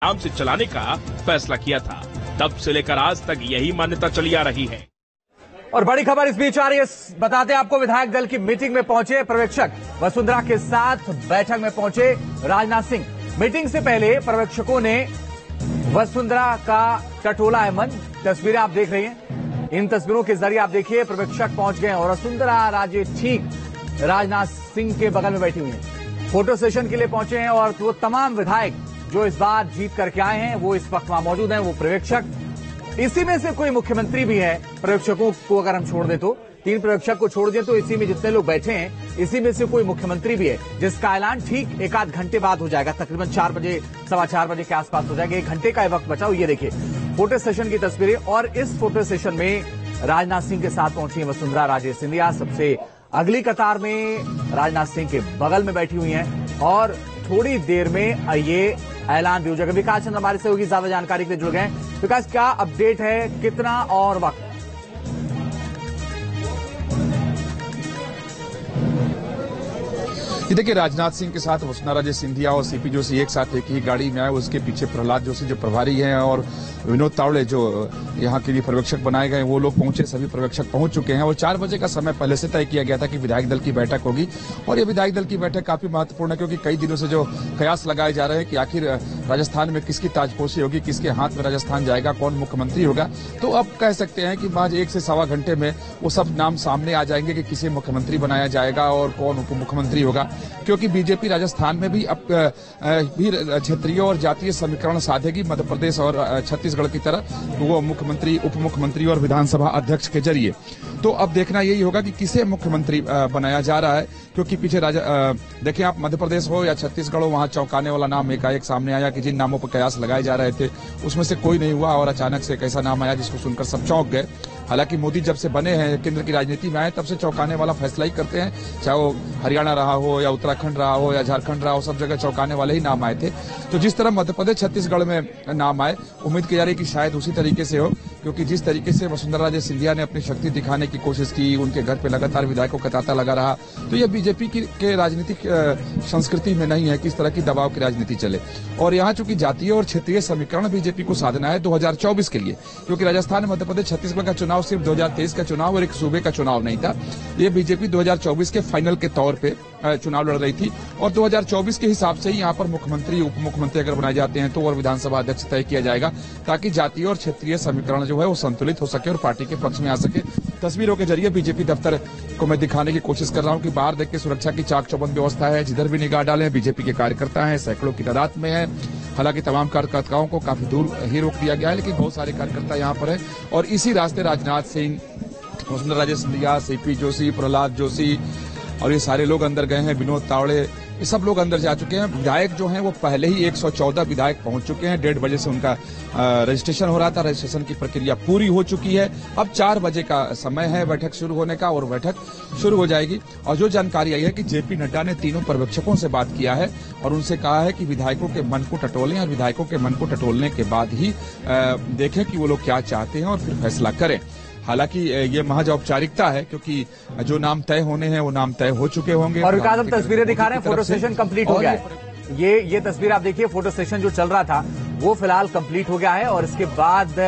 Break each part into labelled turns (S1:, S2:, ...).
S1: नाम से चलाने का फैसला किया था। तब से लेकर आज तक यही मान्यता चली आ रही है।
S2: और बड़ी खबर इस बीच आ रही है, बताते हैं आपको। विधायक दल की मीटिंग में पहुंचे पर्यवेक्षक, वसुंधरा के साथ बैठक में पहुंचे राजनाथ सिंह। मीटिंग से पहले पर्यवेक्षकों ने वसुंधरा का टटोला है मन। तस्वीरें आप देख रही हैं, इन तस्वीरों के जरिए आप देखिए पर्यवेक्षक पहुंच गए और वसुंधरा राजे ठीक राजनाथ सिंह के बगल में बैठी हुई हैं। फोटो सेशन के लिए पहुंचे हैं और वो तमाम विधायक जो इस बार जीत करके आए हैं वो इस वक्त वहां मौजूद हैं। वो पर्यवेक्षक, इसी में से कोई मुख्यमंत्री भी है। पर्यवेक्षकों को अगर हम छोड़ दें तो 3 पर्यवेक्षक को छोड़ दें तो इसी में जितने लोग बैठे हैं इसी में से कोई मुख्यमंत्री भी है, जिसका ऐलान ठीक एक आध घंटे बाद हो जाएगा। तकरीबन 4 बजे, 4:15 बजे के आसपास हो जाएगा। 1 घंटे का वक्त बचा। ये देखिए फोटो सेशन की तस्वीरें, और इस फोटो सेशन में राजनाथ सिंह के साथ पहुंची है वसुंधरा राजे सिंधिया। सबसे अगली कतार में राजनाथ सिंह के बगल में बैठी हुई हैं और थोड़ी देर में ये ऐलान भी हो जाएगा। विकास चंद्र हमारे से होगी ज्यादा जानकारी के लिए जुड़ गए। विकास, क्या अपडेट है, कितना और वक्त?
S3: ये देखिए, राजनाथ सिंह के साथ वसुंधरा राजे सिंधिया और सीपी जोशी एक साथ एक ही गाड़ी में आए। उसके पीछे प्रहलाद जोशी जो प्रभारी हैं और विनोद तावड़े जो यहाँ के लिए पर्यवेक्षक बनाए गए, वो लोग पहुंचे। सभी पर्यवेक्षक पहुंच चुके हैं और 4 बजे का समय पहले से तय किया गया था कि विधायक दल की बैठक होगी। और ये विधायक दल की बैठक काफी महत्वपूर्ण है क्योंकि कई दिनों से जो कयास लगाए जा रहे हैं कि आखिर राजस्थान में किसकी ताजपोशी होगी, किसके हाथ में राजस्थान जाएगा, कौन मुख्यमंत्री होगा। तो अब कह सकते हैं कि महज 1 से सवा घंटे में वो सब नाम सामने आ जाएंगे कि किसे मुख्यमंत्री बनाया जाएगा और कौन उप मुख्यमंत्री होगा। क्योंकि बीजेपी राजस्थान में भी अब भी क्षेत्रीय और जातीय समीकरण साधेगी, मध्य प्रदेश और छत्तीसगढ़ की तरह वो मुख्यमंत्री, उप मुख्यमंत्री और विधानसभा अध्यक्ष के जरिए। तो अब देखना यही होगा कि किसे मुख्यमंत्री बनाया जा रहा है, क्योंकि पीछे देखिए आप, मध्य प्रदेश हो या छत्तीसगढ़ हो, वहां चौंकाने वाला नाम एकाएक सामने आया कि जिन नामों पर कयास लगाए जा रहे थे उसमें से कोई नहीं हुआ और अचानक से एक ऐसा नाम आया जिसको सुनकर सब चौंक गए। हालांकि मोदी जब से बने हैं, केंद्र की राजनीति में आए, तब से चौंकाने वाला फैसला ही करते हैं। चाहे वो हरियाणा रहा हो या उत्तराखंड रहा हो या झारखंड रहा हो, सब जगह चौंकाने वाले ही नाम आए थे। तो जिस तरह मध्य प्रदेश छत्तीसगढ़ में नाम आए, उम्मीद की जा रही है कि शायद उसी तरीके से हो, क्योंकि जिस तरीके से वसुंधरा राजे सिंधिया ने अपनी शक्ति दिखाने की कोशिश की, उनके घर पे लगातार विधायकों का तांता लगा रहा, तो यह बीजेपी के राजनीतिक संस्कृति में नहीं है कि इस तरह की दबाव की राजनीति चले। और यहाँ चूंकि जातीय और क्षेत्रीय समीकरण बीजेपी को साधना है 2024 के लिए, क्योंकि राजस्थान, मध्य प्रदेश, छत्तीसगढ़ का चुनाव सिर्फ 2023 का चुनाव और एक सूबे का चुनाव नहीं था। ये बीजेपी 2024 के फाइनल के तौर पे चुनाव लड़ रही थी और 2024 के हिसाब से ही यहाँ पर मुख्यमंत्री, उप मुख्यमंत्री अगर बनाए जाते हैं तो और विधानसभा अध्यक्ष तय किया जाएगा, ताकि जातीय और क्षेत्रीय समीकरण जो है वो संतुलित हो सके और पार्टी के पक्ष में आ सके। तस्वीरों के जरिए बीजेपी दफ्तर को मैं दिखाने की कोशिश कर रहा हूँ कि बाहर देख के सुरक्षा की चाक चौबंद व्यवस्था है, जिधर भी निगाह डालें बीजेपी के कार्यकर्ता हैं, सैकड़ों की तादाद में है। हालांकि तमाम कार्यकर्ताओं को काफी दूर ही रोक दिया गया है, लेकिन बहुत सारे कार्यकर्ता यहाँ पर है और इसी रास्ते राजनाथ सिंह, वसुंधरा राजे सिंधिया, सीपी जोशी, प्रहलाद जोशी और ये सारे लोग अंदर गए हैं, विनोद तावड़े, ये सब लोग अंदर जा चुके हैं। विधायक जो हैं वो पहले ही 114 विधायक पहुंच चुके हैं। 1:30 बजे से उनका रजिस्ट्रेशन हो रहा था, रजिस्ट्रेशन की प्रक्रिया पूरी हो चुकी है। अब 4 बजे का समय है बैठक शुरू होने का और बैठक शुरू हो जाएगी। और जो जानकारी आई है कि जेपी नड्डा ने तीनों पर्यवेक्षकों से बात किया है और उनसे कहा है कि विधायकों के मन को टटोलें और विधायकों के मन को टटोलने के बाद ही देखें कि वो लोग क्या चाहते हैं और फिर फैसला करें। हालांकि ये महज औपचारिकता है क्योंकि जो नाम तय होने हैं वो नाम तय हो चुके होंगे।
S2: और विकास, हम तस्वीरें दिखा रहे हैं, फोटो सेशन कंप्लीट हो गया है। ये तस्वीर आप देखिए, फोटो सेशन जो चल रहा था वो फिलहाल कंप्लीट हो गया है और इसके बाद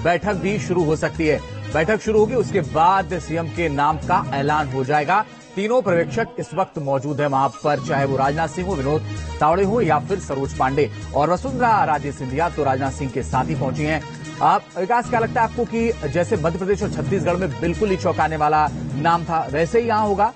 S2: बैठक भी शुरू हो सकती है। बैठक शुरू होगी, उसके बाद सीएम के नाम का ऐलान हो जाएगा। तीनों पर्यवेक्षक इस वक्त मौजूद है वहां पर, चाहे वो राजनाथ सिंह हो, विनोद तावड़े हो या फिर सरोज पांडे। और वसुंधरा राजे सिंधिया तो राजनाथ सिंह के साथ ही पहुंची हैं। आप विकास, क्या लगता है आपको कि जैसे मध्य प्रदेश और छत्तीसगढ़ में बिल्कुल ही चौंकाने वाला नाम था, वैसे ही यहां होगा?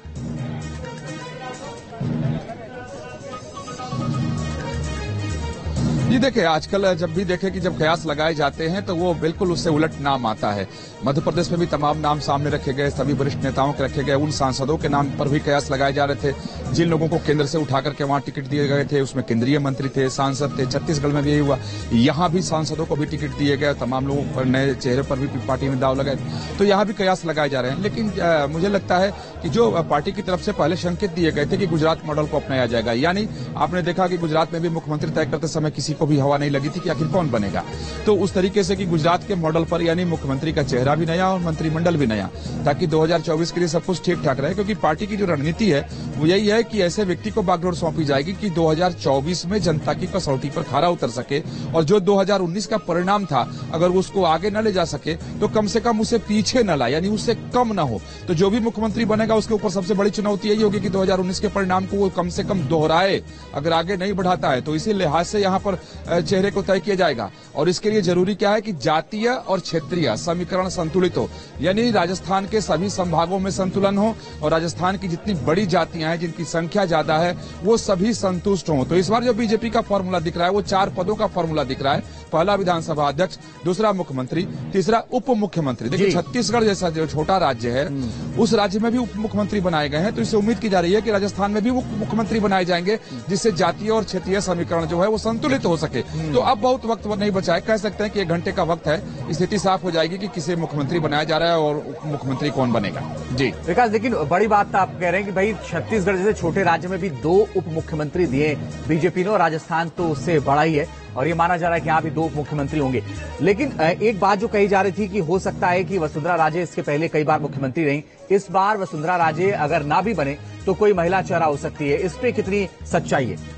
S3: जी देखिए, आजकल जब भी देखें कि जब कयास लगाए जाते हैं तो वो बिल्कुल उससे उलट नाम आता है। मध्य प्रदेश में भी तमाम नाम सामने रखे गए, सभी वरिष्ठ नेताओं के रखे गए, उन सांसदों के नाम पर भी कयास लगाए जा रहे थे जिन लोगों को केंद्र से उठा करके वहां टिकट दिए गए थे। उसमें केंद्रीय मंत्री थे, सांसद थे। छत्तीसगढ़ में भी यही हुआ, यहाँ भी सांसदों को भी टिकट दिए गए, तमाम लोगों पर, नए चेहरे पर भी पार्टी में दाव लगाए, तो यहाँ भी कयास लगाए जा रहे हैं। लेकिन मुझे लगता है कि जो पार्टी की तरफ से पहले संकेत दिए गए थे कि गुजरात मॉडल को अपनाया जाएगा, यानी आपने देखा कि गुजरात में भी मुख्यमंत्री तय करते समय किसी को भी हवा नहीं लगी थी कि आखिर कौन बनेगा। तो उस तरीके से कि गुजरात के मॉडल पर यानी मुख्यमंत्री का चेहरा भी नया और मंत्रिमंडल भी नया, ताकि 2024 के लिए सब कुछ ठीक ठाक रहे, क्योंकि पार्टी की जो रणनीति है वो यही है कि ऐसे व्यक्ति को बागडोर सौंपी जाएगी कि 2024 में जनता की कसौटी पर खरा उतर सके, और जो 2019 का परिणाम था अगर उसको आगे न ले जा सके तो कम से कम उसे पीछे न लाए, यानी उससे कम न हो। तो जो भी मुख्यमंत्री बनेगा उसके ऊपर सबसे बड़ी चुनौती यही होगी कि 2019 के परिणाम को वो कम से कम दोहराए, अगर आगे नहीं बढ़ाता है तो इसी लिहाज से यहाँ पर चेहरे को तय किया जाएगा। और इसके लिए जरूरी क्या है कि जातीय और क्षेत्रीय समीकरण संतुलित हो, यानी राजस्थान के सभी संभागों में संतुलन हो और राजस्थान की जितनी बड़ी जातियां हैं जिनकी संख्या ज्यादा है वो सभी संतुष्ट हों। तो इस बार जो बीजेपी का फॉर्मूला दिख रहा है वो 4 पदों का फॉर्मूला दिख रहा है। पहला विधानसभा अध्यक्ष, दूसरा मुख्यमंत्री, तीसरा उप मुख्यमंत्री। देखिए छत्तीसगढ़ जैसा जो छोटा राज्य है उस राज्य में भी उप मुख्यमंत्री बनाए गए हैं, तो इससे उम्मीद की जा रही है कि राजस्थान में भी उप मुख्यमंत्री बनाए जाएंगे, जिससे जातीय और क्षेत्रीय समीकरण जो है वो संतुलित हो सके। तो अब बहुत वक्त नहीं बचा है, कह सकते हैं कि 1 घंटे का वक्त है, स्थिति साफ हो जाएगी कि किसे मुख्यमंत्री बनाया जा रहा है और उप मुख्यमंत्री कौन बनेगा। जी
S2: विकास, लेकिन बड़ी बात आप कह रहे हैं कि भाई छत्तीसगढ़ जैसे छोटे राज्य में भी 2 उप मुख्यमंत्री दिए बीजेपी ने, और राजस्थान तो उससे बड़ा ही है और ये माना जा रहा है कि यहाँ भी 2 उप मुख्यमंत्री होंगे। लेकिन एक बात जो कही जा रही थी कि हो सकता है कि वसुंधरा राजे इसके पहले कई बार मुख्यमंत्री रही, इस बार वसुंधरा राजे अगर ना भी बने तो कोई महिला चेहरा हो सकती है, इस पे कितनी सच्चाई है?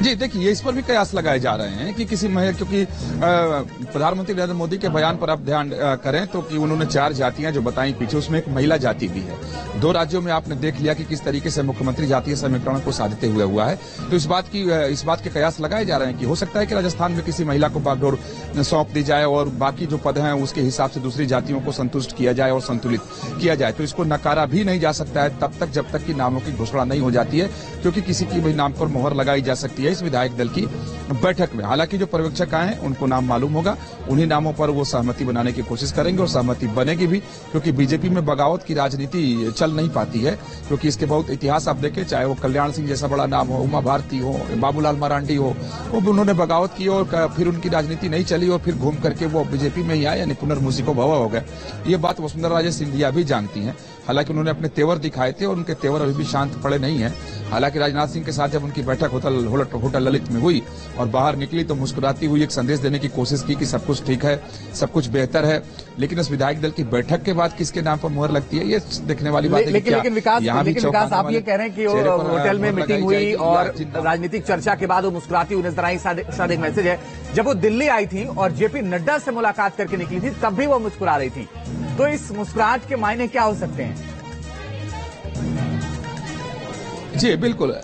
S3: जी देखिए, इस पर भी कयास लगाए जा रहे हैं कि किसी महिला, क्योंकि प्रधानमंत्री नरेंद्र मोदी के बयान पर आप ध्यान करें तो कि उन्होंने 4 जातियां जो बताई पीछे, उसमें एक महिला जाति भी है। 2 राज्यों में आपने देख लिया कि किस तरीके से मुख्यमंत्री जातीय समीकरण को साधते हुए हुआ है। तो इस बात के कयास लगाए जा रहे हैं कि हो सकता है कि राजस्थान में किसी महिला को बागडोर सौंप दी जाए और बाकी जो पद हैं उसके हिसाब से दूसरी जातियों को संतुष्ट किया जाए और संतुलित किया जाए। तो इसको नकारा भी नहीं जा सकता है तब तक जब तक कि नामों की घोषणा नहीं हो जाती है, क्योंकि किसी की भी नाम पर मोहर लगाई जा सकती है इस विधायक दल की बैठक में। हालांकि जो पर्यवेक्षक आए हैं उनको नाम मालूम होगा, उन्हीं नामों पर वो सहमति बनाने की कोशिश करेंगे और सहमति बनेगी भी, क्योंकि बीजेपी में बगावत की राजनीति चल नहीं पाती है, क्योंकि इसके बहुत इतिहास आप देखें, चाहे वो कल्याण सिंह जैसा बड़ा नाम हो, उमा भारती हो, बाबूलाल मरांडी हो, वो उन्होंने बगावत की और फिर उनकी राजनीति नहीं चली और फिर घूम करके वो बीजेपी में ही आए, यानी पुनर्मूसी को भवा हो गए। ये बात वसुंधरा राजे सिंधिया भी जानती हैं। हालांकि उन्होंने अपने तेवर दिखाए थे और उनके तेवर अभी भी शांत पड़े नहीं है। हालांकि राजनाथ सिंह के साथ जब उनकी बैठक होटल ललित में हुई और बाहर निकली तो मुस्कुराती हुई एक संदेश देने की कोशिश की कि सब कुछ ठीक है, सब कुछ बेहतर है। लेकिन उस विधायक दल की बैठक के बाद किसके नाम पर मुहर लगती है, ये देखने वाली बात है।
S2: लेकिन विकास, आप ये कह रहे हैं कि होटल में मीटिंग हुई और राजनीतिक चर्चा के बाद वो मुस्कुराती हुई नजर आई, शायद एक मैसेज है। जब वो दिल्ली आई थी और जेपी नड्डा से मुलाकात करके निकली थी तब भी वो मुस्कुरा रही थी, तो इस मुस्कुराहट के मायने क्या हो सकते हैं?
S3: जी बिल्कुल,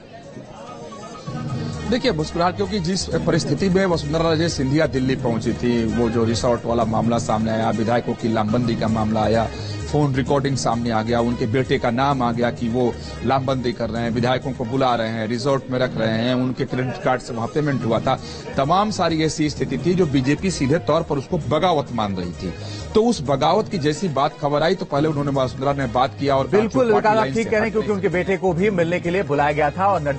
S3: देखिए मुस्कुराहट, क्योंकि जिस परिस्थिति में वसुंधरा राजे सिंधिया दिल्ली पहुंची थी, वो जो रिसोर्ट वाला मामला सामने आया, विधायकों की लामबंदी का मामला आया, फोन रिकॉर्डिंग सामने आ गया, उनके बेटे का नाम आ गया कि वो लामबंदी कर रहे हैं, विधायकों को बुला रहे हैं, रिसोर्ट में रख रहे हैं, उनके क्रेडिट कार्ड से वहां पेमेंट हुआ था। तमाम सारी ऐसी स्थिति थी जो बीजेपी सीधे तौर पर उसको बगावत मान रही थी। तो उस बगावत की जैसी बात खबर आई तो पहले उन्होंने वसुंधरा ने बात किया और
S2: बिल्कुल ठीक कह रहे हैं, क्योंकि उनके बेटे को भी मिलने के लिए बुलाया गया था और